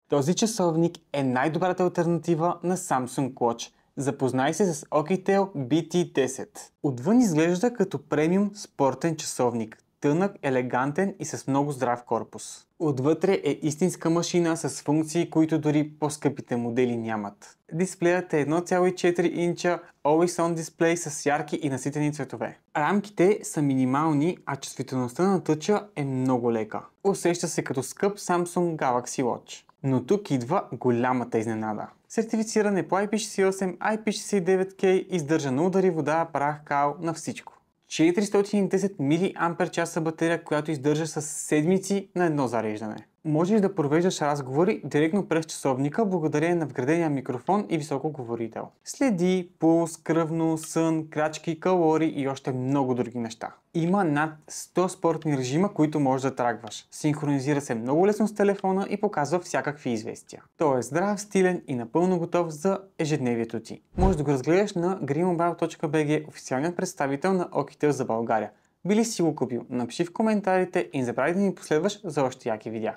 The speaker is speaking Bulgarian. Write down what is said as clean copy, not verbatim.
Този часовник е най-добрата алтернатива на Samsung Watch. Запознай се с Oukitel BT10. Отвън изглежда като премиум спортен часовник. Тънък, елегантен и с много здрав корпус. Отвътре е истинска машина с функции, които дори по-скъпите модели нямат. Дисплеят е 1,4 инча Always On дисплей с ярки и наситени цветове. Рамките са минимални, а чувствителността на тъча е много лека. Усеща се като скъп Samsung Galaxy Watch. Но тук идва голямата изненада. Сертифициран е по IP68, IP69K, издържа на удари, вода, прах, кал, на всичко. 410 мАч батерия, която издържа с седмици на едно зареждане. Можеш да провеждаш разговори директно през часовника, благодарение на вградения микрофон и високоговорител. Следи, пулс, кръвно, сън, крачки, калории и още много други неща. Има над 100 спортни режима, които можеш да тракваш. Синхронизира се много лесно с телефона и показва всякакви известия. Той е здрав, стилен и напълно готов за ежедневието ти. Можеш да го разгледаш на greenmobile.bg, официалният представител на Oukitel за България. Би ли си го купил? Напиши в коментарите и не забравяй да ни последваш за още яки видеа.